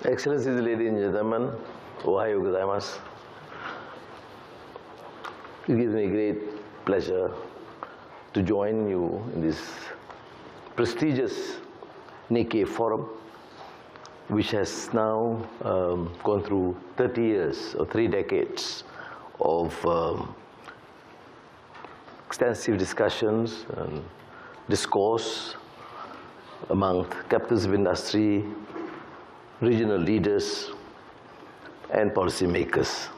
Excellencies, ladies and gentlemen, Ohayou gozaimasu. It gives me great pleasure to join you in this prestigious Nikkei forum, which has now gone through 30 years or 3 decades of extensive discussions and discourse among captains of industry, regional leaders, and policymakers.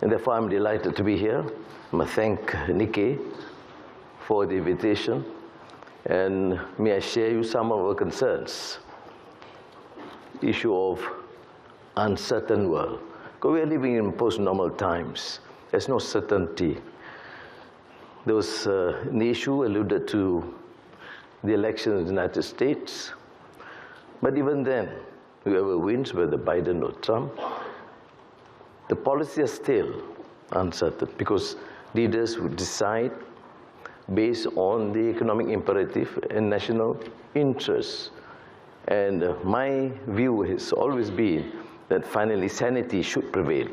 And therefore, I'm delighted to be here. I must thank Nikkei for the invitation, and may I share you some of our concerns. Issue of uncertain world. Because we are living in post-normal times. There's no certainty. There was an issue alluded to the election in the United States. But even then, whoever wins, whether Biden or Trump, the policy is still uncertain because leaders would decide based on the economic imperative and national interests. And my view has always been that finally sanity should prevail.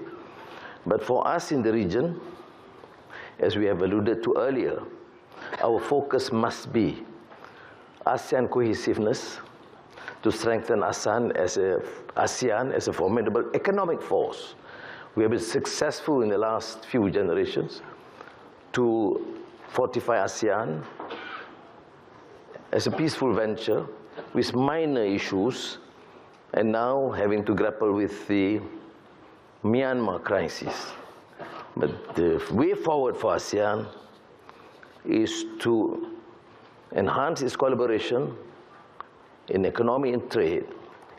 But for us in the region, as we have alluded to earlier, our focus must be ASEAN cohesiveness, to strengthen ASEAN as a formidable economic force. We have been successful in the last few generations to fortify ASEAN as a peaceful venture with minor issues, and now having to grapple with the Myanmar crisis. But the way forward for ASEAN is to enhance its collaboration in economy and trade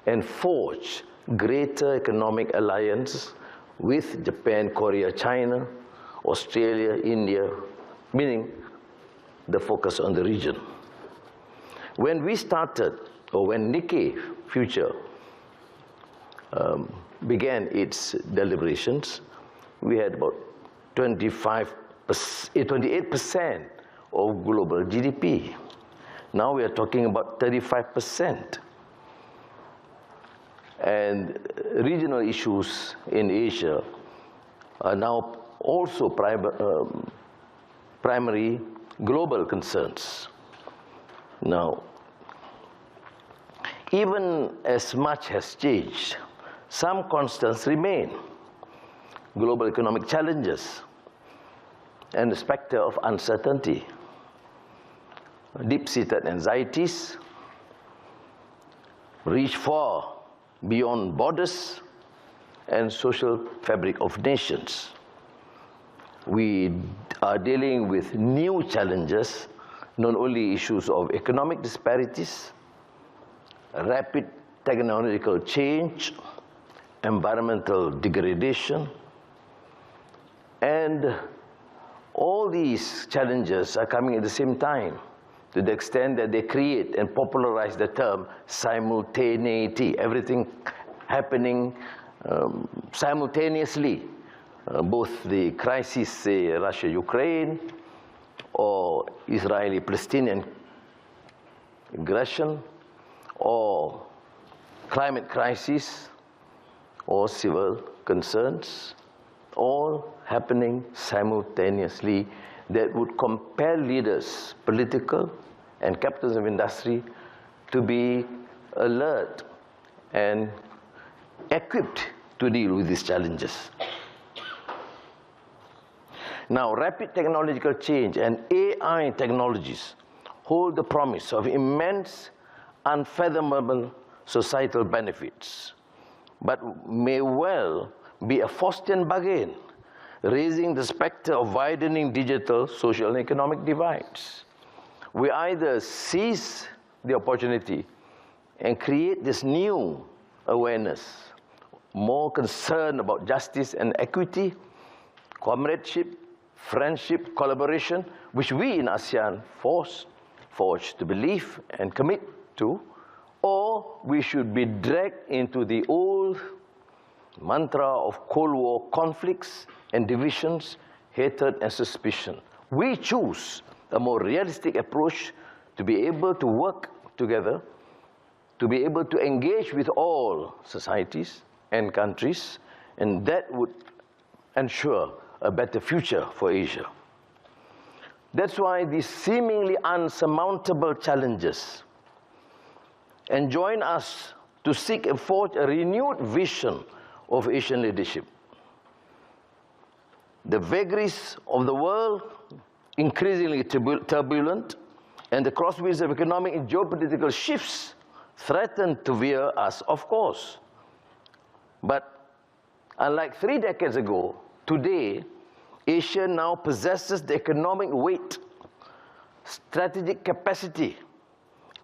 and forge greater economic alliance with Japan, Korea, China, Australia, India, meaning the focus on the region. When we started, or when Nikkei Future began its deliberations, we had about 28% of global GDP. Now we are talking about 35%. And regional issues in Asia are now also primary global concerns. Now, even as much has changed, some constants remain. Global economic challenges and the specter of uncertainty, deep-seated anxieties, reach far beyond borders and social fabric of nations. We are dealing with new challenges, not only issues of economic disparities, rapid technological change, environmental degradation, and all these challenges are coming at the same time, to the extent that they create and popularize the term simultaneity, everything happening simultaneously. Both the crisis, say, Russia-Ukraine, or Israeli-Palestinian aggression, or climate crisis, or civil concerns, all happening simultaneously, that would compel leaders, political and captains of industry, to be alert and equipped to deal with these challenges. Now, rapid technological change and AI technologies hold the promise of immense, unfathomable societal benefits, but may well be a Faustian bargain, raising the specter of widening digital, social, and economic divides. We either seize the opportunity and create this new awareness, more concern about justice and equity, comradeship, friendship, collaboration, which we in ASEAN forge to believe and commit to, or we should be dragged into the old mantra of Cold War conflicts and divisions, hatred and suspicion. We choose a more realistic approach to be able to work together to be able to engage with all societies and countries, and that would ensure a better future for Asia. That's why these seemingly unsurmountable challenges enjoin us to seek and forge a renewed vision of Asian leadership. The vagaries of the world, increasingly turbulent, and the crosswinds of economic and geopolitical shifts threaten to veer us, of course. But unlike 3 decades ago, today, Asia now possesses the economic weight, strategic capacity,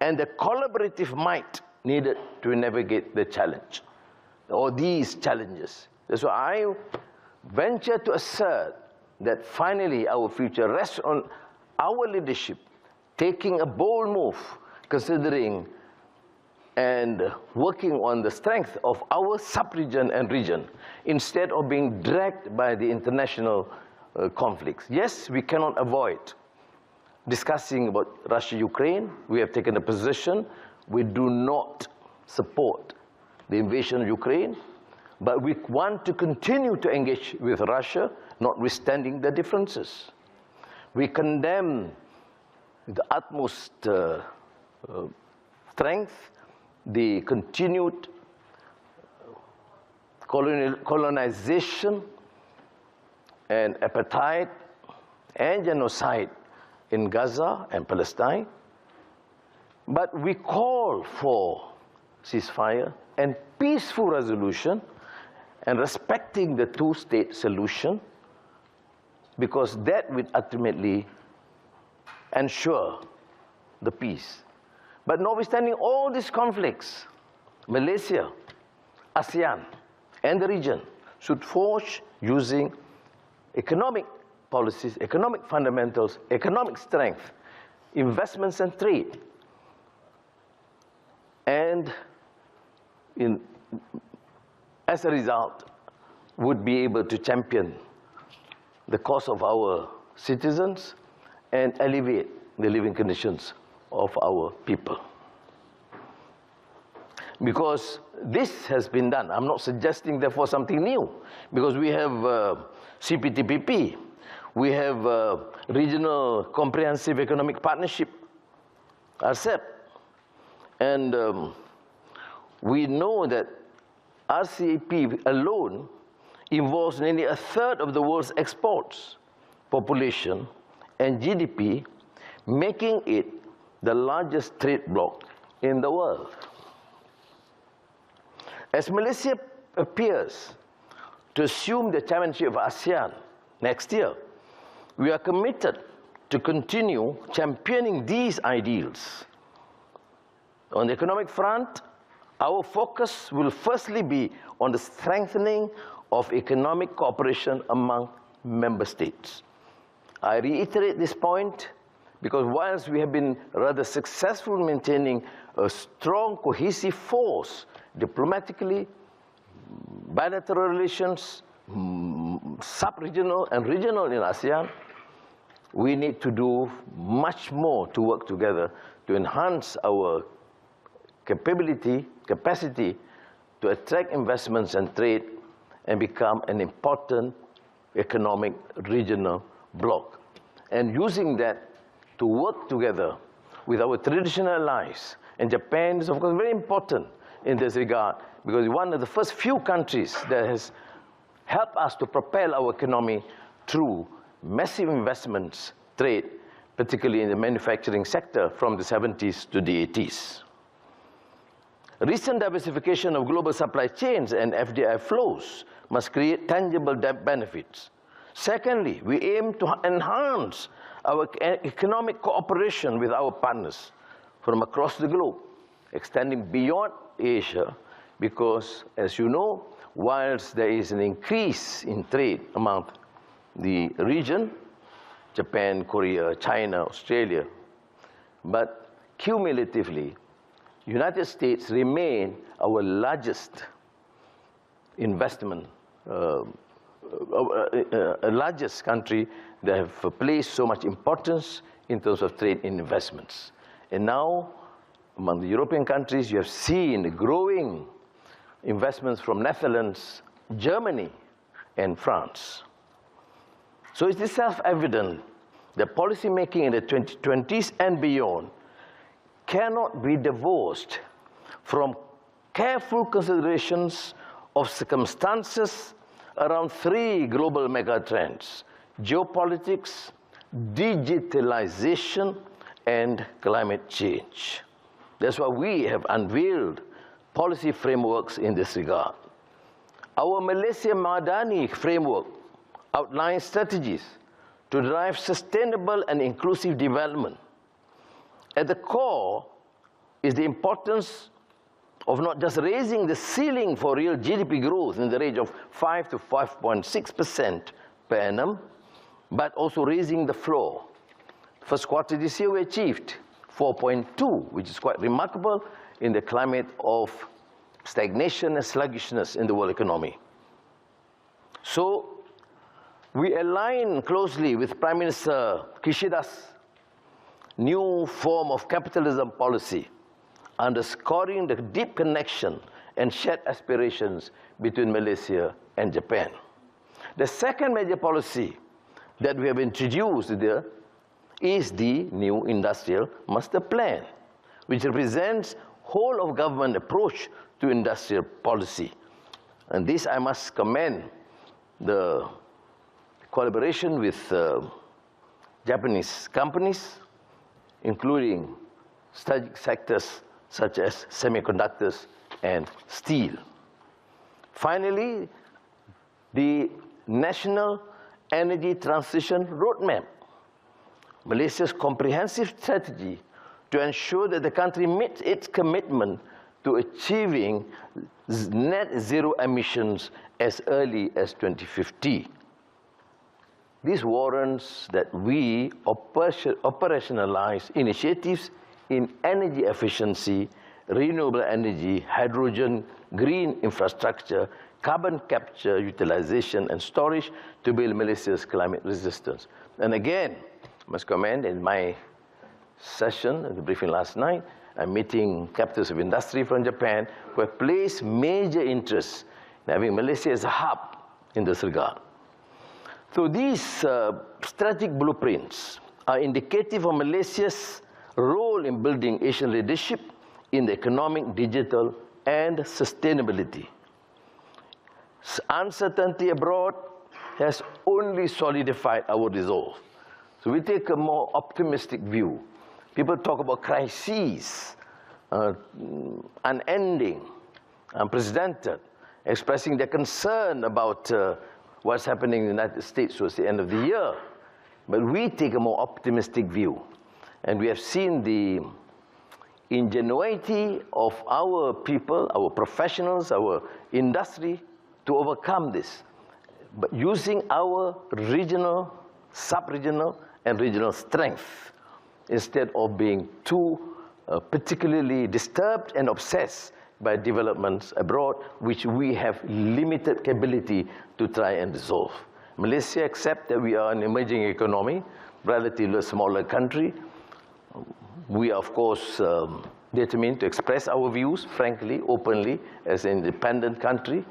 and the collaborative might needed to navigate the challenge, or these challenges. That's why I venture to assert that finally our future rests on our leadership, taking a bold move, considering and working on the strength of our sub-region and region, instead of being dragged by the international conflicts. Yes, we cannot avoid discussing about Russia-Ukraine. We have taken a position. We do not support the invasion of Ukraine, but we want to continue to engage with Russia, notwithstanding the differences. We condemn the utmost strength the continued colonization and apartheid and genocide in Gaza and Palestine. But we call for ceasefire and peaceful resolution and respecting the two-state solution, because that will ultimately ensure the peace. But notwithstanding all these conflicts, Malaysia, ASEAN, and the region should forge using economic policies, economic fundamentals, economic strength, investments and trade, and as a result, would be able to champion the cause of our citizens and alleviate the living conditions of our people. Because this has been done. I'm not suggesting, therefore, something new, because we have CPTPP, we have Regional Comprehensive Economic Partnership, RCEP, and we know that RCEP alone involves nearly a third of the world's exports, population, and GDP, making it the largest trade bloc in the world. As Malaysia appears to assume the chairmanship of ASEAN next year, we are committed to continue championing these ideals. On the economic front, our focus will firstly be on the strengthening of economic cooperation among member states. I reiterate this point because whilst we have been rather successful in maintaining a strong, cohesive force diplomatically, bilateral relations, sub-regional and regional in ASEAN, we need to do much more to work together to enhance our capacity to attract investments and trade and become an important economic regional bloc. And using that to work together with our traditional allies. And Japan is, of course, very important in this regard, because one of the first few countries that has helped us to propel our economy through massive investments, trade, particularly in the manufacturing sector from the 70s to the 80s. Recent diversification of global supply chains and FDI flows must create tangible benefits. Secondly, we aim to enhance our economic cooperation with our partners from across the globe, extending beyond Asia, because, as you know, whilst there is an increase in trade among the region, Japan, Korea, China, Australia, but cumulatively, United States remain our largest investment, largest country that have placed so much importance in terms of trade and investments. And now Among the European countries, you have seen growing investments from Netherlands, Germany, and France. So it is self-evident that policy making in the 2020s and beyond cannot be divorced from careful considerations of circumstances around three global megatrends: geopolitics, digitalization, and climate change. That's why we have unveiled policy frameworks in this regard. Our Malaysia Madani framework outlines strategies to drive sustainable and inclusive development. At the core is the importance of not just raising the ceiling for real GDP growth in the range of 5 to 5.6% per annum, but also raising the floor. First quarter this year we achieved 4.2, which is quite remarkable in the climate of stagnation and sluggishness in the world economy. So we align closely with Prime Minister Kishida's new form of capitalism policy, underscoring the deep connection and shared aspirations between Malaysia and Japan. The second major policy that we have introduced there is the new industrial master plan, which represents whole of government approach to industrial policy. And this I must commend the collaboration with Japanese companies, including strategic sectors such as semiconductors and steel. Finally, the National Energy Transition Roadmap, Malaysia's comprehensive strategy to ensure that the country meets its commitment to achieving net zero emissions as early as 2050. This warrants that we operationalize initiatives in energy efficiency, renewable energy, hydrogen, green infrastructure, carbon capture, utilization, and storage to build Malaysia's climate resistance. And again, I must comment, in my session, at the briefing last night, I'm meeting capitals of industry from Japan who have placed major interest in having Malaysia as a hub in this regard. So these strategic blueprints are indicative of Malaysia's role in building Asian leadership in the economic, digital, and sustainability. Uncertainty abroad has only solidified our resolve. So we take a more optimistic view. People talk about crises, unending, unprecedented, expressing their concern about what's happening in the United States towards the end of the year. But we take a more optimistic view. And we have seen the ingenuity of our people, our professionals, our industry to overcome this, but using our regional, sub-regional, and regional strength instead of being too particularly disturbed and obsessed by developments abroad, which we have limited capability to try and resolve. Malaysia, except that we are an emerging economy, relatively smaller country, we are, of course, determined to express our views, frankly, openly, as an independent country,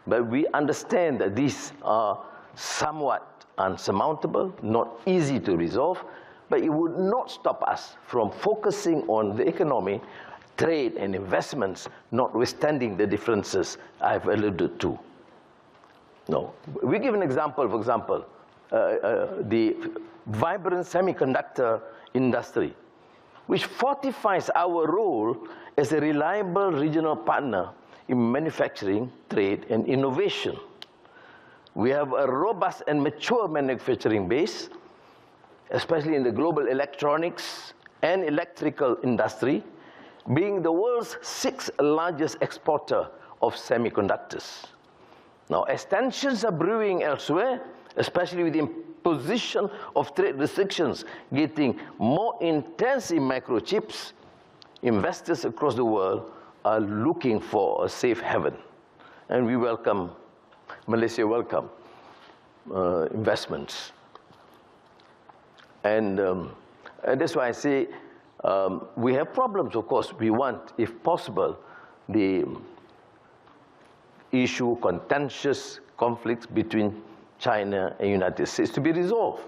but we understand that these are somewhat unsurmountable, not easy to resolve, but it would not stop us from focusing on the economy, trade, and investments, notwithstanding the differences I've alluded to. No. We give an example, for example, the vibrant semiconductor industry, which fortifies our role as a reliable regional partner in manufacturing, trade, and innovation. We have a robust and mature manufacturing base, especially in the global electronics and electrical industry, being the world's 6th largest exporter of semiconductors. Now, as tensions are brewing elsewhere, especially with the imposition of trade restrictions getting more intense in microchips, investors across the world are looking for a safe haven. And we welcome, Malaysia welcome investments. And that's why I say We have problems, of course. We want, if possible, the issue, contentious conflicts between China and United States to be resolved.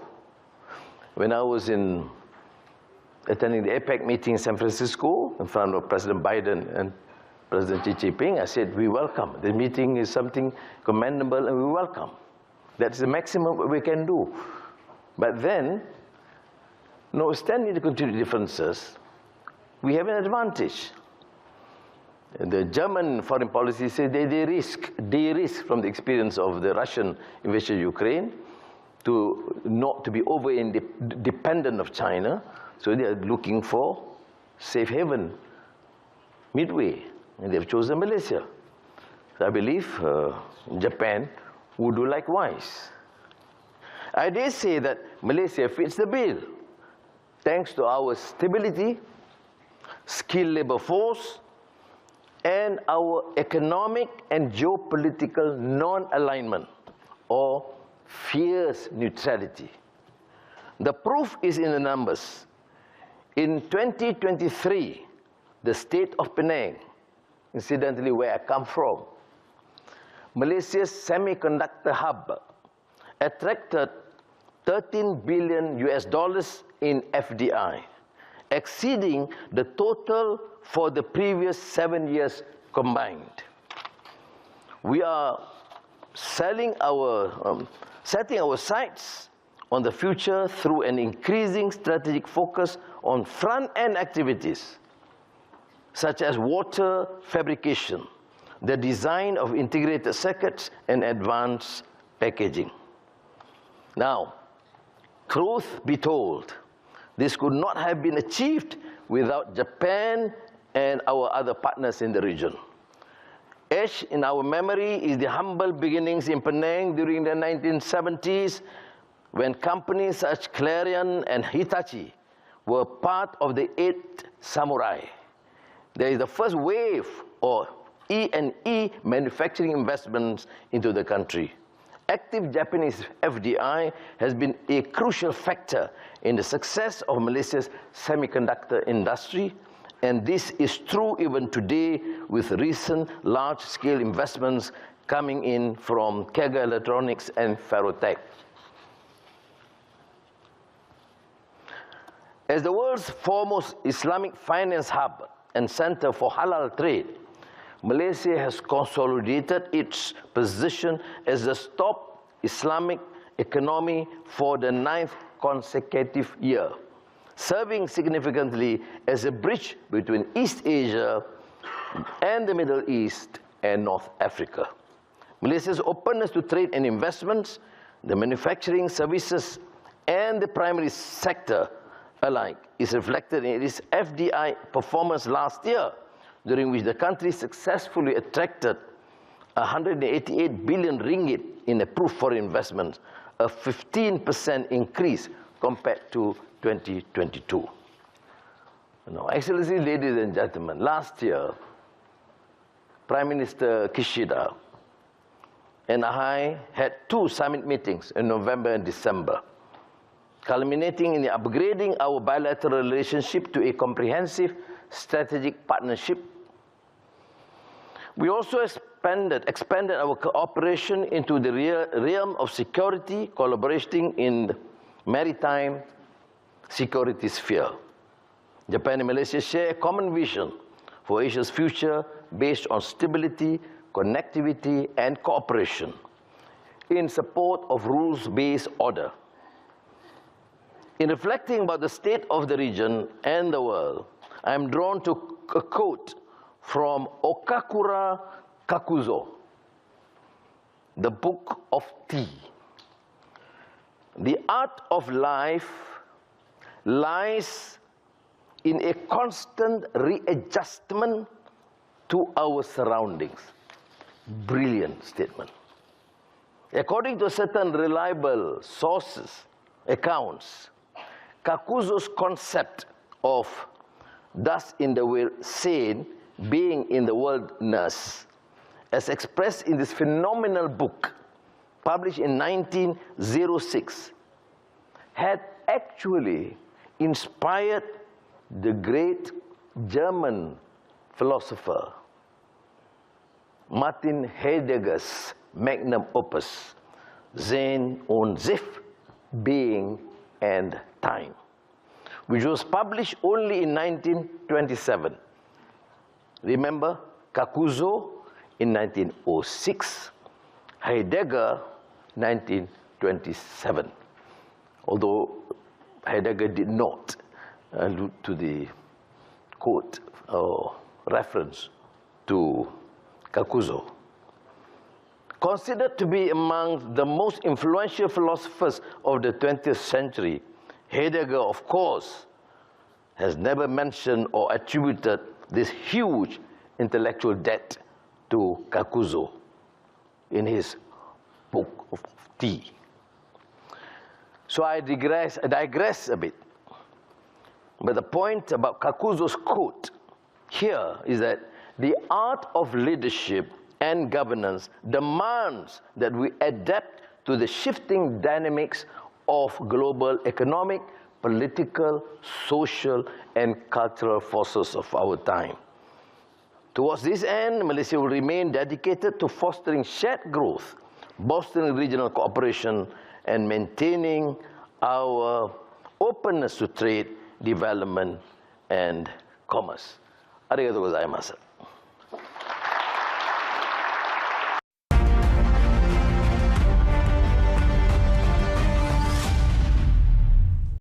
When I was attending the APEC meeting in San Francisco in front of President Biden and President Xi Jinping, I said, we welcome. The meeting is something commendable and we welcome. That's the maximum we can do. But then, notwithstanding the continued differences, we have an advantage. The German foreign policy says they de-risk from the experience of the Russian invasion of Ukraine to not to be over-dependent of China. So they are looking for safe haven midway, and they've chosen Malaysia. So I believe Japan would do likewise. I dare say that Malaysia fits the bill, thanks to our stability, skilled labor force, and our economic and geopolitical non-alignment, or fierce neutrality. The proof is in the numbers. In 2023, the state of Penang, incidentally where I come from, Malaysia's semiconductor hub, attracted $13 billion in FDI, exceeding the total for the previous 7 years combined. We are setting our sights on the future through an increasing strategic focus on front-end activities, such as water fabrication, the design of integrated circuits, and advanced packaging. Now, truth be told, this could not have been achieved without Japan and our other partners in the region. Etched in our memory is the humble beginnings in Penang during the 1970s, when companies such as Clarion and Hitachi were part of the 8 Samurai. There is the first wave of E&E manufacturing investments into the country. Active Japanese FDI has been a crucial factor in the success of Malaysia's semiconductor industry, and this is true even today with recent large-scale investments coming in from Kaga Electronics and Ferrotech. As the world's foremost Islamic finance hub and center for halal trade, Malaysia has consolidated its position as the top Islamic economy for the 9th consecutive year, serving significantly as a bridge between East Asia and the Middle East and North Africa. Malaysia's openness to trade and investments, the manufacturing, services, and the primary sector alike is reflected in its FDI performance last year, during which the country successfully attracted 188 billion ringgit in approved foreign investments, a 15% increase compared to 2022. Now, Excellencies, ladies and gentlemen, last year, Prime Minister Kishida and I had 2 summit meetings in November and December, culminating in upgrading our bilateral relationship to a comprehensive strategic partnership. We also expanded our cooperation into the realm of security, collaborating in the maritime security sphere. Japan and Malaysia share a common vision for Asia's future based on stability, connectivity, and cooperation in support of rules-based order. In reflecting about the state of the region and the world, I am drawn to a quote from Okakura Kakuzo, the Book of Tea. The art of life lies in a constant readjustment to our surroundings. Brilliant statement. According to certain reliable sources, accounts, Kakuzo's concept of thus in the world sane, being in the wilderness, as expressed in this phenomenal book, published in 1906, had actually inspired the great German philosopher Martin Heidegger's magnum opus, Sein und Sich, Being and Time, which was published only in 1927. Remember, Kakuzo in 1906, Heidegger 1927. Although Heidegger did not allude to the quote or reference to Kakuzo. Considered to be among the most influential philosophers of the 20th century, Heidegger, of course, has never mentioned or attributed this huge intellectual debt to Kakuzo in his book of tea. So I digress a bit. But the point about Kakuzo's quote here is that the art of leadership and governance demands that we adapt to the shifting dynamics of global economic, political, social, and cultural forces of our time. Towards this end, Malaysia will remain dedicated to fostering shared growth, bolstering regional cooperation, and maintaining our openness to trade, development, and commerce. Arigatou gozaimasu.